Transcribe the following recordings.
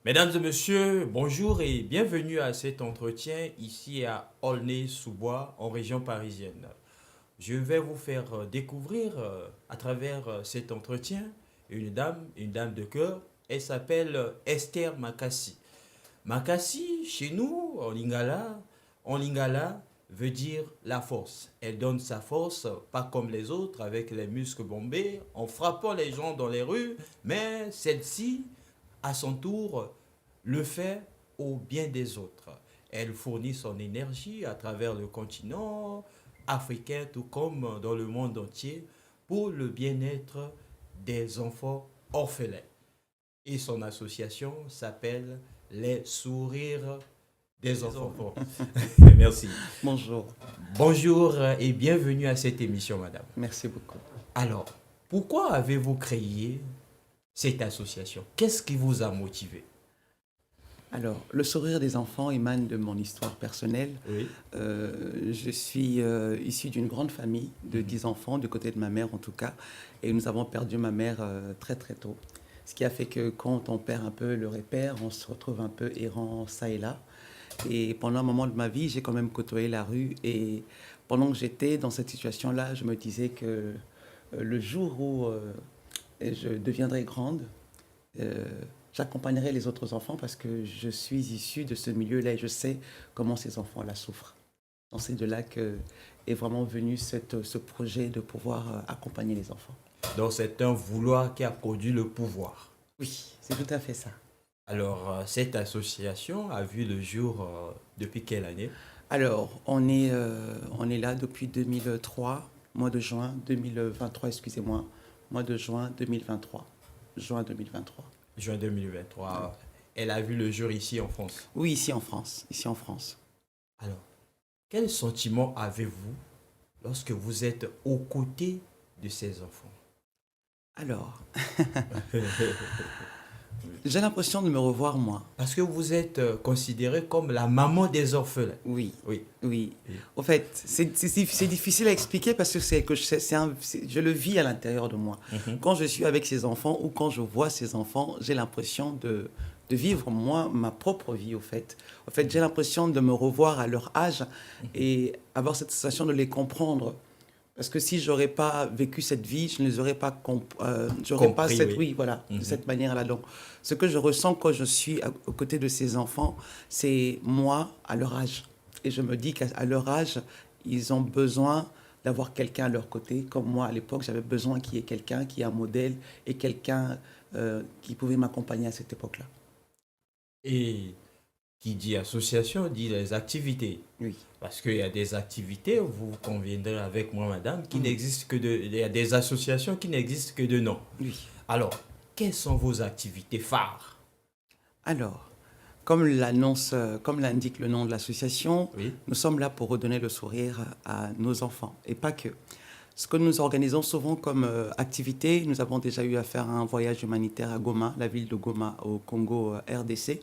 Mesdames et messieurs, bonjour et bienvenue à cet entretien ici à Aulnay-sous-Bois, en région parisienne. Je vais vous faire découvrir à travers cet entretien une dame de cœur. Elle s'appelle Esther Makassi. Makassi, chez nous, en Lingala, veut dire la force. Elle donne sa force, pas comme les autres, avec les muscles bombés, en frappant les gens dans les rues, mais celle-ci, à son tour, le fait au bien des autres. Elle fournit son énergie à travers le continent africain, tout comme dans le monde entier, pour le bien-être des enfants orphelins. Et son association s'appelle Les Sourires des enfants. Merci. Bonjour, Bonjour et bienvenue à cette émission, madame. merci beaucoup. Alors, pourquoi avez-vous créé cette association? Qu'est-ce qui vous a motivé? Alors, le sourire des enfants émane de mon histoire personnelle. Oui. Je suis issu d'une grande famille de 10 enfants, du côté de ma mère en tout cas, et nous avons perdu ma mère très très tôt. Ce qui a fait que quand on perd un peu le repère, on se retrouve un peu errant ça et là. Et pendant un moment de ma vie, j'ai quand même côtoyé la rue, et pendant que j'étais dans cette situation-là, je me disais que le jour où je deviendrai grande, euh, j'accompagnerai les autres enfants parce que je suis issu de ce milieu-là et je sais comment ces enfants-là souffrent. Donc c'est de là que est vraiment venu ce projet de pouvoir accompagner les enfants. Donc c'est un vouloir qui a produit le pouvoir. Oui, c'est tout à fait ça. Alors cette association a vu le jour depuis quelle année? Alors, on est là depuis 2003, mois de juin 2023, excusez-moi, mois de juin 2023. Juin 2023. Juin Ouais. 2023. Elle a vu le jour ici en France. Oui, ici en France, ici en France. Alors, quel sentiment avez-vous lorsque vous êtes aux côtés de ces enfants? Alors, j'ai l'impression de me revoir moi. Parce que vous êtes considérée comme la maman des orphelins. Oui, Oui. oui. Oui. Au fait, c'est difficile à expliquer parce que je le vis à l'intérieur de moi. Mhm. Quand je suis avec ces enfants ou quand je vois ces enfants, j'ai l'impression de vivre moi ma propre vie au fait. Au fait, j'ai l'impression de me revoir à leur âge et avoir cette sensation de les comprendre. Parce que si j'aurais pas vécu cette vie, je ne les aurais pas j'aurais pas Compris, cette oui. oui, voilà, de Mhm. cette manière-là. Donc, ce que je ressens quand je suis aux côtés de ces enfants, c'est moi à leur âge. Et je me dis qu'à leur âge, ils ont besoin d'avoir quelqu'un à leur côté, comme moi à l'époque, j'avais besoin qu'il y ait quelqu'un qui est un modèle et quelqu'un qui pouvait m'accompagner à cette époque-là. Et qui dit association dit les activités. Oui. Parce qu'il y a des activités, vous conviendrez avec moi, madame, qui Mhm. n'existent que de... Il y a des associations qui n'existent que de nom. Oui. Alors, quelles sont vos activités phares? Alors, comme l'indique le nom de l'association, Oui. nous sommes là pour redonner le sourire à nos enfants et pas que. Ce que nous organisons souvent comme activité, nous avons déjà eu à faire un voyage humanitaire à Goma, la ville de Goma au Congo RDC.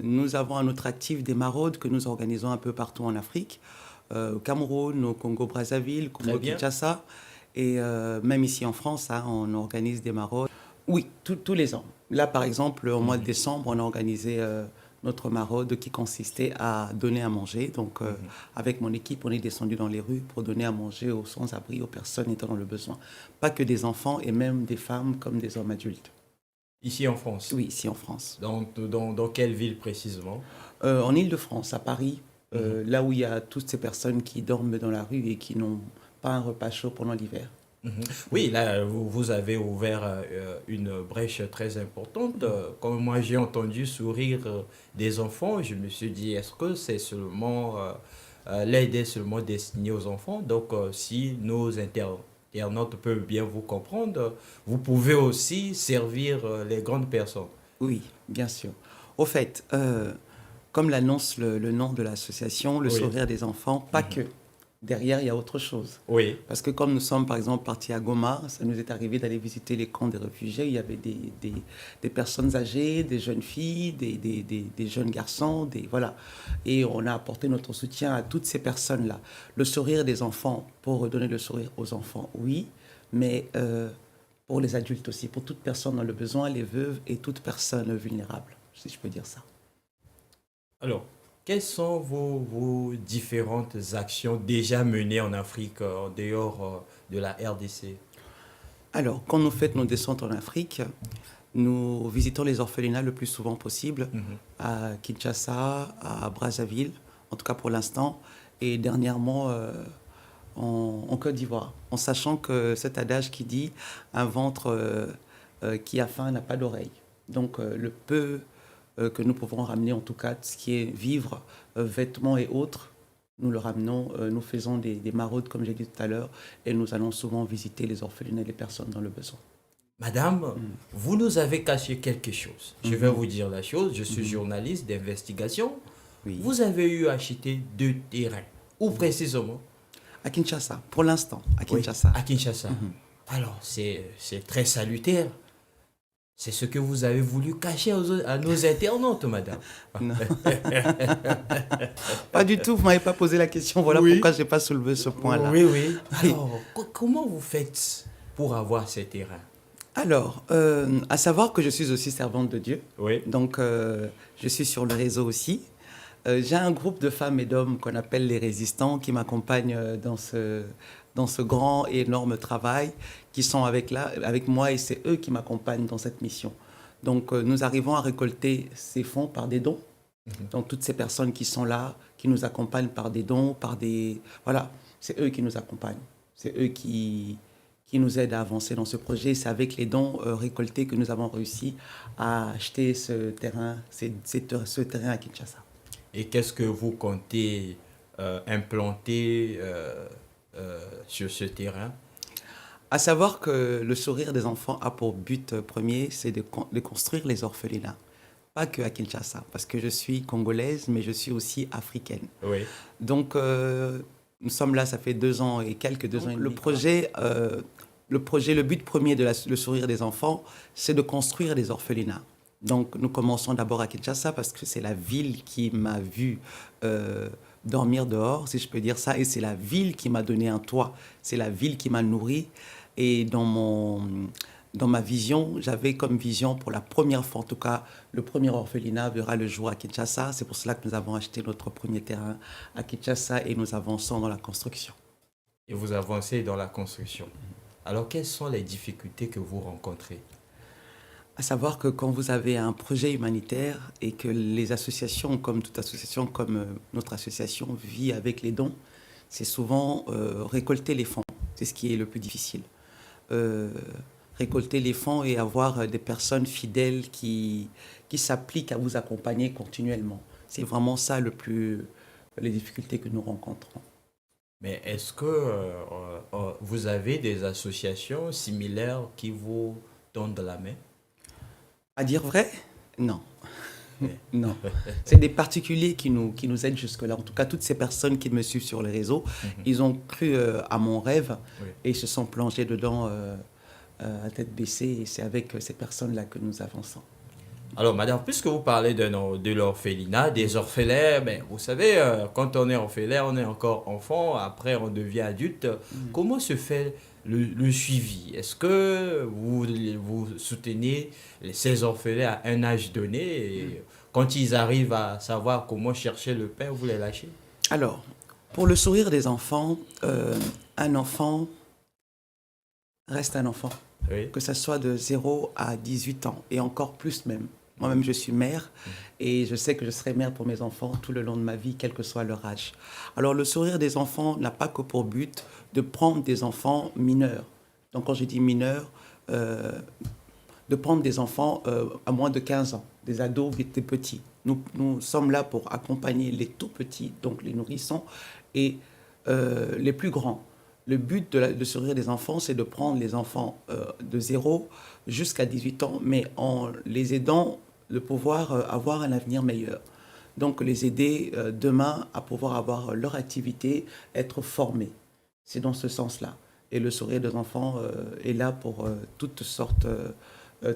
Nous avons un autre actif des maraudes que nous organisons un peu partout en Afrique, au Cameroun, au Congo-Brazzaville, Très bien. Congo-Kinshasa, et même ici en France, hein, on organise des maraudes. Oui, tous les ans. Là, par exemple, au mois de Mhm. décembre, on a organisé notre maraude qui consistait à donner à manger. Donc, Mhm. avec mon équipe, on est descendu dans les rues pour donner à manger aux sans-abri, aux personnes étant dans le besoin. Pas que des enfants et même des femmes comme des hommes adultes. Ici en France. Oui, ici en France. Dans quelle ville précisément? En Île-de-France, à Paris, Mhm. là où il y a toutes ces personnes qui dorment dans la rue et qui n'ont pas un repas chaud pendant l'hiver. Mhm. Oui, là, vous avez ouvert une brèche très importante. Comme moi, j'ai entendu sourire des enfants, je me suis dit, est-ce que c'est seulement, l'aide est seulement destinée aux enfants? Donc, si nos internautes peuvent bien vous comprendre, vous pouvez aussi servir les grandes personnes. Oui, bien sûr. Au fait, comme l'annonce le nom de l'association, le Oui. sourire des enfants, pas Mhm. que. Derrière, il y a autre chose. Oui. Parce que comme nous sommes, par exemple, partis à Goma, ça nous est arrivé d'aller visiter les camps des réfugiés. Il y avait des personnes âgées, des jeunes filles, des jeunes garçons, voilà. Et on a apporté notre soutien à toutes ces personnes-là. Le sourire des enfants, pour redonner le sourire aux enfants, oui, mais pour les adultes aussi, pour toute personne dans le besoin, les veuves et toute personne vulnérable, si je peux dire ça. Alors, quelles sont vos différentes actions déjà menées en Afrique, en dehors de la RDC? Alors, quand nous faisons nos descentes en Afrique, nous visitons les orphelinats le plus souvent possible, Mhm. à Kinshasa, à Brazzaville, en tout cas pour l'instant, et dernièrement en Côte d'Ivoire, en sachant que cet adage qui dit un ventre qui a faim n'a pas d'oreille. Donc le peu que nous pouvons ramener, en tout cas ce qui est vivres, vêtements et autres, nous le ramenons, nous faisons des maraudes, comme j'ai dit tout à l'heure, et nous allons souvent visiter les orphelinats et les personnes dans le besoin. Madame, vous nous avez caché quelque chose. Je vais Mhm. vous dire la chose. Je suis Mhm. journaliste d'investigation. Oui. Vous avez eu à acheter 2 terrains. Où précisément? À Kinshasa, pour l'instant, à Oui, Kinshasa. à Kinshasa. Mhm. Alors, c'est très salutaire. C'est ce que vous avez voulu cacher à nos internautes, madame. Non. Pas du tout, vous m'avez pas posé la question. Voilà Oui. pourquoi je n'ai pas soulevé ce point-là. Oui, oui. Oui. Alors, comment vous faites pour avoir ces terrains? Alors, à savoir que je suis aussi servante de Dieu. Oui. Donc, je suis sur le réseau aussi. J'ai un groupe de femmes et d'hommes qu'on appelle les résistants qui m'accompagnent dans ce grand et énorme travail, qui sont avec moi et c'est eux qui m'accompagnent dans cette mission. Donc, nous arrivons à récolter ces fonds par des dons. Mhm. Donc, toutes ces personnes qui sont là, qui nous accompagnent par des dons, par des... Voilà, c'est eux qui nous accompagnent. C'est eux qui nous aident à avancer dans ce projet. C'est avec les dons récoltés que nous avons réussi à acheter ce terrain, ce terrain à Kinshasa. Et qu'est-ce que vous comptez implanter sur ce terrain? À savoir que le sourire des enfants a pour but premier, c'est de construire les orphelinats. Pas que à Kinshasa, parce que je suis congolaise, mais je suis aussi africaine. Oui. Donc, nous sommes là, ça fait 2 ans et quelques 2 ans et demi. Le but premier de le sourire des enfants, c'est de construire des orphelinats. Donc, nous commençons d'abord à Kinshasa parce que c'est la ville qui m'a vu dormir dehors, si je peux dire ça, et c'est la ville qui m'a donné un toit. C'est la ville qui m'a nourri. Et dans ma vision, j'avais comme vision pour la première fois, en tout cas, le premier orphelinat verra le jour à Kinshasa. C'est pour cela que nous avons acheté notre premier terrain à Kinshasa et nous avançons dans la construction. Et vous avancez dans la construction. Alors, quelles sont les difficultés que vous rencontrez? À savoir que quand vous avez un projet humanitaire et que les associations, comme toute association, comme notre association, vit avec les dons, c'est souvent récolter les fonds. C'est ce qui est le plus difficile. Récolter les fonds et avoir des personnes fidèles qui s'appliquent à vous accompagner continuellement. C'est vraiment ça les difficultés que nous rencontrons. Mais est-ce que vous avez des associations similaires qui vous tendent la main? À dire vrai, non. Oui. Non. C'est des particuliers qui nous aident jusque-là. En tout cas, toutes ces personnes qui me suivent sur les réseaux, ils ont cru à mon rêve Oui. et ils se sont plongés dedans à tête baissée. Et c'est avec ces personnes-là que nous avançons. Alors, madame, puisque vous parlez de l'orphelinat, des orphelins, ben, vous savez, quand on est orphelin, on est encore enfant, après on devient adulte. Comment se fait le suivi? Est-ce que vous soutenez ces orphelins à un âge donné et quand ils arrivent à savoir comment chercher le pain, vous les lâchez? Alors, pour le sourire des enfants, un enfant reste un enfant. Oui. Que ce soit de 0 à 18 ans, et encore plus même. Moi-même, je suis mère, et je sais que je serai mère pour mes enfants tout le long de ma vie, quel que soit leur âge. Alors, le sourire des enfants n'a pas que pour but de prendre des enfants mineurs. Donc, quand je dis mineurs, de prendre des enfants à moins de 15 ans, des ados, des petits. Nous sommes là pour accompagner les tout petits, donc les nourrissons, et les plus grands. Le but de sourire des enfants, c'est de prendre les enfants de 0 jusqu'à 18 ans, mais en les aidant de pouvoir avoir un avenir meilleur. Donc, les aider demain à pouvoir avoir leur activité, être formés. C'est dans ce sens-là. Et le sourire des enfants est là pour toutes sortes,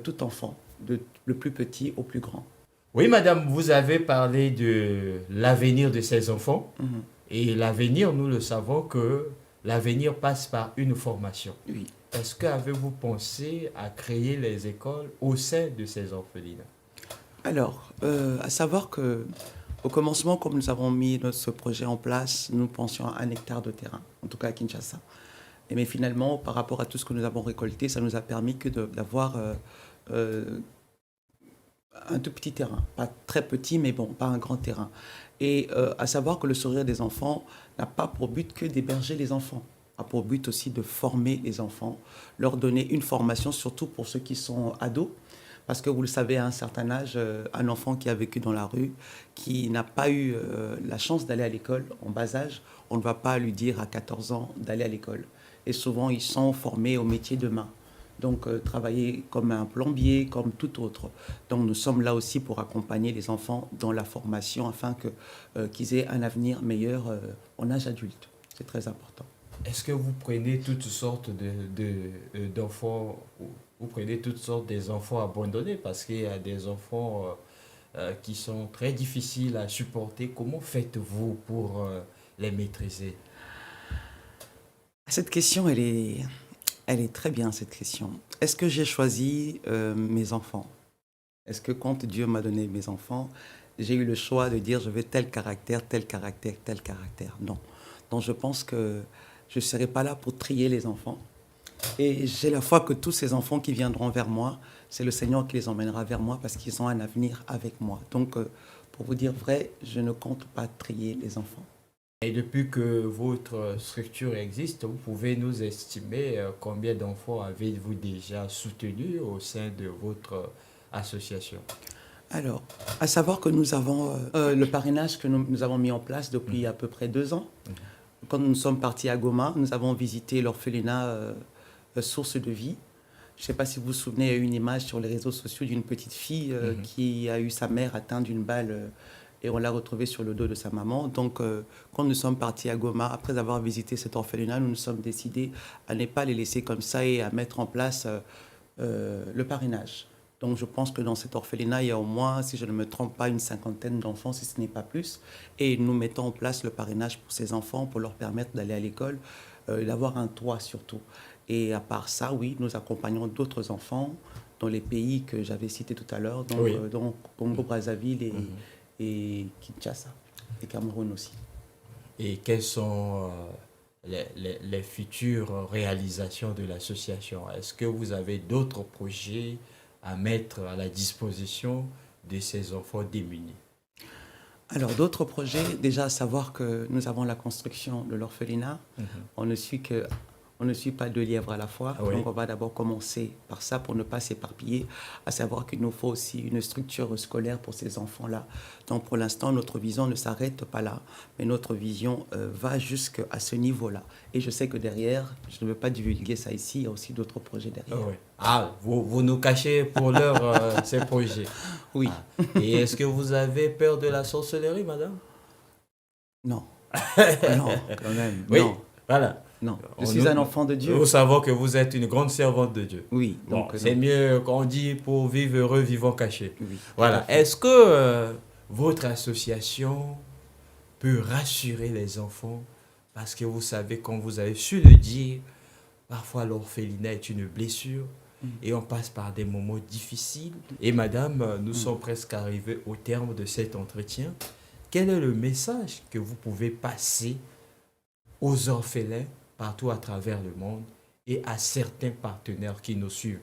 tout enfant, le plus petit au plus grand. Oui, madame, vous avez parlé de l'avenir de ces enfants. Et l'avenir, nous le savons que l'avenir passe par une formation. Oui. est-ce que avez-vous pensé à créer les écoles au sein de ces orphelinats? Alors, à savoir que au commencement, comme nous avons mis ce projet en place, nous pensions à 1 hectare de terrain, en tout cas à Kinshasa. Mais finalement, par rapport à tout ce que nous avons récolté, ça nous a permis d'avoir euh, un tout petit terrain. Pas très petit, mais bon, pas un grand terrain. Et à savoir que le sourire des enfants n'a pas pour but que d'héberger les enfants, a pour but aussi de former les enfants, leur donner une formation, surtout pour ceux qui sont ados. Parce que vous le savez, à un certain âge, un enfant qui a vécu dans la rue, qui n'a pas eu la chance d'aller à l'école en bas âge, on ne va pas lui dire à 14 ans d'aller à l'école. Et souvent, ils sont formés au métier de main. Donc, travailler comme un plombier, comme tout autre. Donc, nous sommes là aussi pour accompagner les enfants dans la formation afin qu'ils aient un avenir meilleur en âge adulte. C'est très important. Est-ce que vous prenez toutes sortes d'enfants, vous prenez toutes sortes des enfants abandonnés parce qu'il y a des enfants qui sont très difficiles à supporter. Comment faites-vous pour les maîtriser? Cette question, elle est très bien, cette question. Est-ce que j'ai choisi mes enfants? Est-ce que quand Dieu m'a donné mes enfants, j'ai eu le choix de dire je veux tel caractère, tel caractère, tel caractère? Non. Donc je pense que je ne serai pas là pour trier les enfants. Et j'ai la foi que tous ces enfants qui viendront vers moi, c'est le Seigneur qui les emmènera vers moi parce qu'ils ont un avenir avec moi. Donc, pour vous dire vrai, je ne compte pas trier les enfants. Et depuis que votre structure existe, vous pouvez nous estimer combien d'enfants avez-vous déjà soutenus au sein de votre association? Alors, à savoir que nous avons le parrainage que nous avons mis en place depuis à peu près 2 ans. Quand nous sommes partis à Goma, nous avons visité l'orphelinat Source de Vie. Je ne sais pas si vous vous souvenez, il y a eu une image sur les réseaux sociaux d'une petite fille qui a eu sa mère atteinte d'une balle et on l'a retrouvée sur le dos de sa maman. Donc, quand nous sommes partis à Goma, après avoir visité cet orphelinat, nous nous sommes décidés à ne pas les laisser comme ça et à mettre en place le parrainage. Donc, je pense que dans cet orphelinat, il y a au moins, si je ne me trompe pas, une cinquantaine d'enfants, si ce n'est pas plus. Et nous mettons en place le parrainage pour ces enfants, pour leur permettre d'aller à l'école, d'avoir un toit surtout. Et à part ça, oui, nous accompagnons d'autres enfants dans les pays que j'avais cités tout à l'heure, donc, Oui. donc Congo-Brazzaville Mhm. et Kinshasa, et Cameroun aussi. Et quelles sont les futures réalisations de l'association? Est-ce que vous avez d'autres projets à mettre à la disposition de ces enfants démunis? Alors, d'autres projets, déjà à savoir que nous avons la construction de l'orphelinat. Mhm. On ne suit que On ne suit pas 2 lièvres à la fois. Ah oui. Donc, on va d'abord commencer par ça pour ne pas s'éparpiller, à savoir qu'il nous faut aussi une structure scolaire pour ces enfants-là. Donc, pour l'instant, notre vision ne s'arrête pas là, mais notre vision va jusqu'à ce niveau-là. Et je sais que derrière, je ne veux pas divulguer ça ici, il y a aussi d'autres projets Ah derrière. oui. Ah, vous nous cachez pour l'heure ces projets. Oui, Ah. Et est-ce que vous avez peur de la sorcellerie, madame? non, non, quand même, Oui, non, voilà. non. Je suis un enfant de Dieu. Nous savons que vous êtes une grande servante de Dieu. Oui, Bon, donc c'est non. mieux qu'on dit pour vivre heureux, vivons cachés. Oui, tout à Voilà. fait. Est-ce que votre association peut rassurer les enfants? Parce que vous savez, comme vous avez su le dire, parfois l'orphelinat est une blessure et on passe par des moments difficiles. Et madame, nous sommes presque arrivés au terme de cet entretien. Quel est le message que vous pouvez passer aux orphelins partout à travers le monde et à certains partenaires qui nous suivent?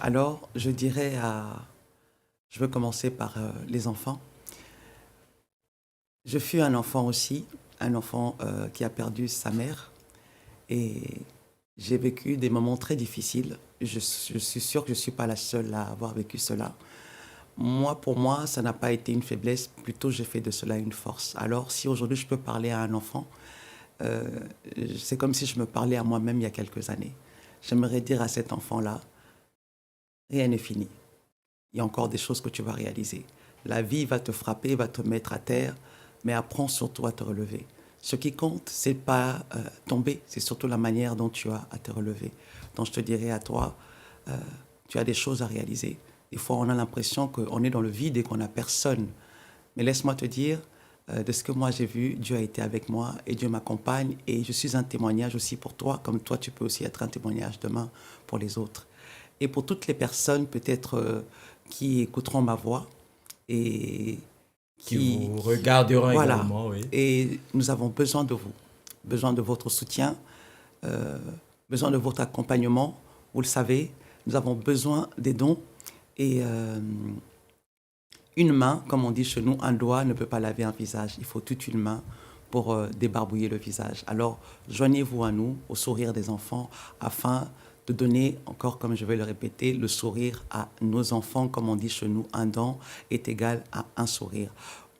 Alors, je veux commencer par les enfants. Je fus un enfant aussi, un enfant qui a perdu sa mère et j'ai vécu des moments très difficiles. Je suis sûr que je ne suis pas la seule à avoir vécu cela. Moi, pour moi, ça n'a pas été une faiblesse, plutôt j'ai fait de cela une force. Alors, si aujourd'hui je peux parler à un enfant, euh, c'est comme si je me parlais à moi-même il y a quelques années. J'aimerais dire à cet enfant-là, rien n'est fini. Il y a encore des choses que tu vas réaliser. La vie va te frapper, va te mettre à terre, mais apprends surtout à te relever. Ce qui compte, c'est pas tomber, c'est surtout la manière dont tu as à te relever. Donc je te dirais à toi, euh, tu as des choses à réaliser. Des fois, on a l'impression qu'on est dans le vide et qu'on n'a personne. Mais laisse-moi te dire, De ce que moi j'ai vu, Dieu a été avec moi et Dieu m'accompagne. Et je suis un témoignage aussi pour toi, comme toi tu peux aussi être un témoignage demain pour les autres. Et pour toutes les personnes peut-être qui écouteront ma voix et Qui vous regarderont voilà. également, oui. Et nous avons besoin de vous, besoin de votre soutien, euh, besoin de votre accompagnement. Vous le savez, nous avons besoin des dons. Et une main, comme on dit chez nous, un doigt ne peut pas laver un visage. Il faut toute une main pour débarbouiller le visage. Alors, joignez-vous à nous, au sourire des enfants, afin de donner, encore comme je vais le répéter, le sourire à nos enfants. Comme on dit chez nous, un dent est égal à un sourire.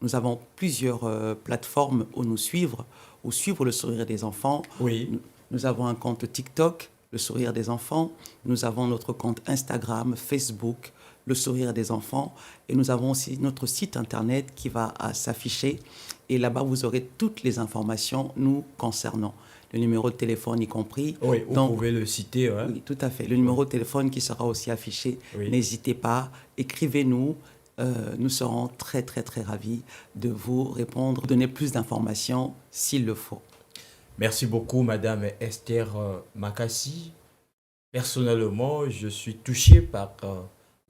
Nous avons plusieurs plateformes où nous suivre, où suivre le sourire des enfants. Oui. Nous avons un compte TikTok, le sourire des enfants. Nous avons notre compte Instagram, Facebook, le sourire des enfants. Et nous avons aussi notre site internet qui va s'afficher. Et là-bas, vous aurez toutes les informations nous concernant. Le numéro de téléphone y compris. Oui, vous Donc, pouvez le citer. Hein? oui, tout à fait. Le numéro de téléphone qui sera aussi affiché. Oui. N'hésitez pas, écrivez-nous. Nous serons très, très, très ravis de vous répondre, donner plus d'informations s'il le faut. Merci beaucoup, Madame Esther Makassi. Personnellement, je suis touché par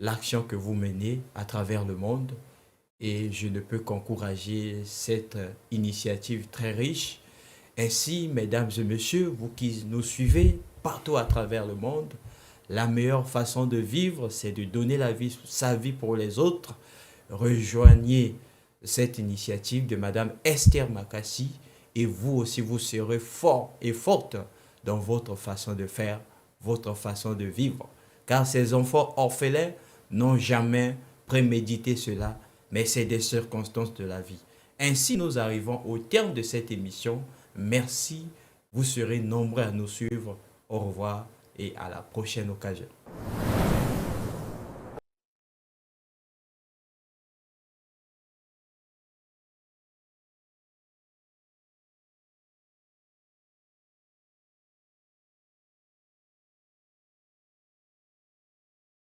l'action que vous menez à travers le monde et je ne peux qu'encourager cette initiative très riche. Ainsi, mesdames et messieurs, vous qui nous suivez partout à travers le monde, la meilleure façon de vivre, c'est de donner sa vie pour les autres. Rejoignez cette initiative de Madame Esther Makassi et vous aussi, vous serez fort et forte dans votre façon de faire, votre façon de vivre. Car ces enfants orphelins n'ont jamais prémédité cela, mais c'est des circonstances de la vie. Ainsi, nous arrivons au terme de cette émission. Merci, vous serez nombreux à nous suivre. Au revoir et à la prochaine occasion.